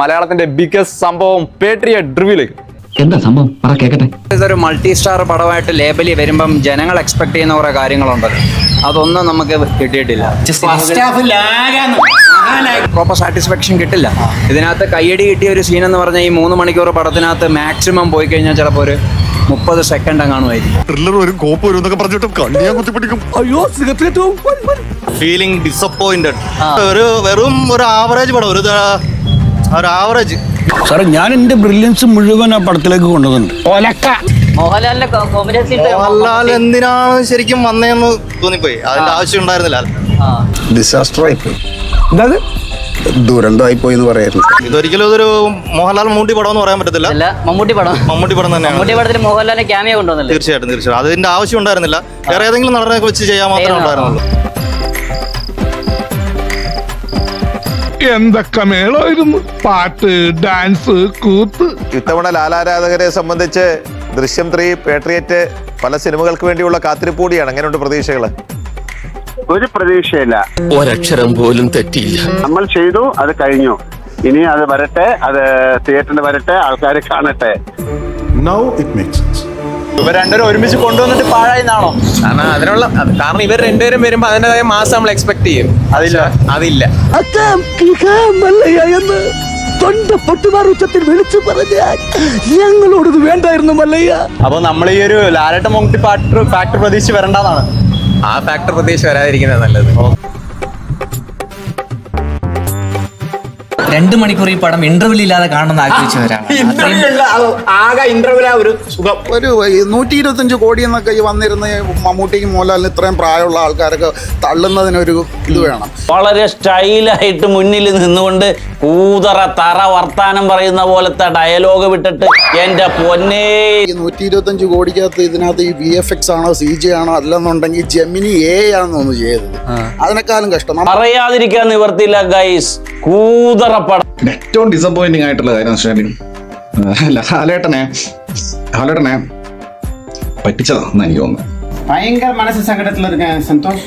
മലയാളത്തിന്റെ ബിഗസ്റ്റ് സംഭവം പേട്രിയറ്റ് റിവ്യൂലേക്ക്. എന്താ സംഭവം പറ കേക്കട്ടെ. ഇതൊരു മൾട്ടി സ്റ്റാർ പടമായിട്ട് ലേബലി വരുമ്പം ജനങ്ങൾ എക്സ്പെക്ട് ചെയ്യുന്ന കുറെ കാര്യങ്ങളുണ്ടല്ലോ, അതൊന്നും നമുക്ക് കിട്ടിയിട്ടില്ല. പ്രോപ്പർ സാറ്റിസ്ഫാക്ഷൻ കിട്ടില്ല. ഇതിനകത്ത് കയ്യടി കിട്ടിയ ഒരു സീൻ എന്ന് പറഞ്ഞാൽ ഈ 3 മണിക്കൂർ പടത്തിനകത്ത് മാക്സിമം പോയി കഴിഞ്ഞാൽ ചിലപ്പോൾ ഒരു 30 സെക്കൻഡ് കാണുമായിരിക്കും. Feeling disappointed. വെറും ഒരു ആവറേജ് പടം, ഒരു ആവറേജ്. സാറേ, ഞാൻ എന്റെ ബ്രില്യൻസ് മുഴുവൻ ആ പടത്തിലേക്ക് കൊണ്ടുവന്നിട്ടുണ്ട്. മോഹൻലാൽ എന്തിനാണ് ശരിക്കും വന്നതെന്ന് തോന്നിപ്പോയി. അതിന്റെ ആവശ്യം ഉണ്ടായിരുന്നില്ല. ഡിസാസ്റ്റർ ആയിപ്പോയി, ദുരന്തമായി പോയി എന്ന് പറയായിരുന്നു. ഇതൊരിക്കലും ഒരു മോഹൻലാൽ മമ്മൂട്ടി പടം എന്ന് പറയാൻ പറ്റത്തില്ല. മമ്മൂട്ടി പടം തന്നെയാണ്. മമ്മൂട്ടി പടത്തിൽ മോഹൻലാലിനെ ക്യാമിയോ കൊണ്ടുവന്നില്ല. തീർച്ചയായിട്ടും അതിന്റെ ആവശ്യം ഉണ്ടായിരുന്നില്ല. വേറെ ഏതെങ്കിലും നടനെ വെച്ച് ചെയ്യാൻ മാത്രമേ ഉണ്ടായിരുന്നുള്ളൂ. എന്തൊക്കെ മേളായിരുന്നു, പാട്ട്, ഡാൻസ്, കൂത്ത്. ഇത്തവണ ലാലാരാധകരെ സംബന്ധിച്ച് ദൃശ്യം 3 പേട്രിയറ്റ് പല സിനിമകൾക്ക് വേണ്ടിയുള്ള കാത്തിരിപ്പ് കൂടിയാണ്. എങ്ങനെയുണ്ട് പ്രതീക്ഷകള്? ഒരു പ്രതീക്ഷയില്ല, ഒരക്ഷരം പോലും തെറ്റിയില്ല. നമ്മൾ ചെയ്തു, അത് കഴിഞ്ഞു. ഇനി അത് വരട്ടെ, അത് തിയേറ്ററിൽ വരട്ടെ, ആൾക്കാർ കാണട്ടെ. Now it makes sense. ഇവർ രണ്ടുപേരും ഒരുമിച്ച് കൊണ്ടുവന്നിട്ട് പാഴായിന്നാണോ? കാരണം ഇവർ രണ്ടുപേരും വരുമ്പോ അതിൻ്റെതായ മാസം നമ്മൾ എക്സ്പെക്ട് ചെയ്യും. അതില്ല. വിളിച്ചു പറഞ്ഞാൽ ഞങ്ങളോടത് വേണ്ടായിരുന്നു മല്ലയ്യ. അപ്പൊ നമ്മൾ ഈ ഒരു ലാലേട്ടൻ മമ്മൂട്ടി ഫാക്ടർ പ്രതീക്ഷിച്ച് വരേണ്ടതാണ്. ആ ഫാക്ടർ പ്രതീക്ഷിച്ച് വരാതിരിക്കുന്നത് നല്ലത്. 2 മണിക്കൂർ ഈ പടം ഇന്റർവെൽ ഇല്ലാതെ കാണണമെന്ന് ആഗ്രഹിച്ചവരാണ്. ഒരു 125 കോടി എന്നൊക്കെ ഈ വന്നിരുന്ന മമ്മൂട്ടിക്ക് മോഹൻലാലിന് ഇത്രയും പ്രായമുള്ള ആൾക്കാരൊക്കെ തള്ളുന്നതിനൊരു ഇത് വേണം. വളരെ സ്റ്റൈലായിട്ട് മുന്നിൽ നിന്നുകൊണ്ട് കൂതറ തറ വർത്താനം പറയുന്ന പോലത്തെ ഡയലോഗ് വിട്ടിട്ട് എന്റെ പൊന്നേ. ഈ 125 കോടിക്കകത്ത് ഇതിനകത്ത് ഈ VFX ആണോ CG ആണോ അല്ലെന്നുണ്ടെങ്കിൽ ജെമിനി ആണെന്നൊന്ന് ചെയ്തത്. അതിനേക്കാളും കഷ്ടം. പറയാതിരിക്കാൻ നിവർത്തിയില്ല ഗൈസ്. കൂതറ പടം. ഏറ്റവും ഡിസപ്പോയിന്റിംഗ് ആയിട്ടുള്ള കാര്യം ലാലേട്ടനെ പറ്റിച്ചതാന്ന് എനിക്ക് തോന്നുന്നു. ഭയങ്കര മനസ്സ് സങ്കടത്തിലൊരു സന്തോഷ്,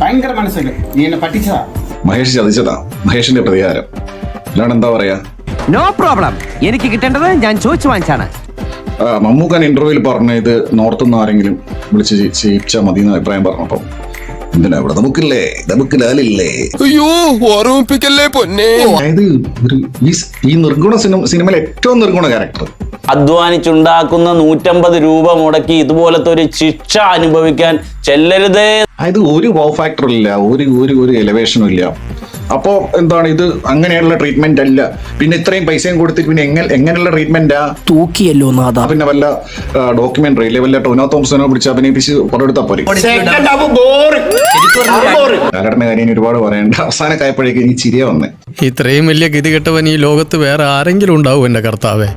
ഭയങ്കര മനസ്സിൽ നീ എന്നെ പറ്റിച്ചതാ. മഹേഷ് ചതിച്ചതാ, മഹേഷിന്റെ പ്രതികാരം. അല്ലാണ്ട് എന്താ പറയാ. നോ പ്രോബ്ലം, എനിക്ക് കിട്ടേണ്ടത് ഞാൻ ചോദിച്ചു വാങ്ങിച്ചാണ്. മമ്മൂക്കൻ ഇന്റർവ്യൂവിൽ പറഞ്ഞ ഇത് നോർത്തുനിന്ന് ആരെങ്കിലും വിളിച്ച് ചെയ്യിച്ചാൽ മതി എന്ന് അഭിപ്രായം പറഞ്ഞപ്പോ എന്തിനാ ഇവിടെ നമുക്കില്ലേ, നമുക്ക് ലാലില്ലേ. അയ്യോ, ഓർമ്മിപ്പിക്കല്ലേ പൊന്നെ. അതായത് ഈ നിർഗുണ സിനിമയിൽ ഏറ്റവും നിർഗുണ ക്യാരക്ടർ അധ്വാനിച്ചുണ്ടാക്കുന്ന 150 രൂപ മുടക്കി ഇതുപോലത്തെ ഒരു ശിക്ഷ അനുഭവിക്കാൻ ചെല്ലരുതേ. അതായത് ഒരു വൗ ഫാക്ടർ ഇല്ല, ഒരു എലവേഷനും ഇല്ല. അപ്പോ എന്താണ് ഇത്? അങ്ങനെയുള്ള ട്രീറ്റ്മെന്റ് അല്ല. പിന്നെ ഇത്രയും പൈസയും കൊടുത്തിട്ട് പിന്നെ എങ്ങനെയുള്ള ട്രീറ്റ്മെന്റാ? തൂക്കിയല്ലോ നാദാ. പിന്നെ വല്ല ഡോക്യുമെന്ററി അല്ലെ വല്ല ടൊനോ തോമസിനോ പിടിച്ച് അഭിനയിപ്പിച്ച് പടമെടുത്താ പോലെ. ലാലേട്ടന്റെ കാര്യം ഒരുപാട് പറയണ്ട. അവസാനക്കായപ്പോഴേക്കും എനിക്ക് ചിരിയ വന്നേ. ഇത്രയും വലിയ ഗതി കെട്ടവൻ ഈ ലോകത്ത് വേറെ ആരെങ്കിലും ഉണ്ടാവും എന്റെ കർത്താവേ.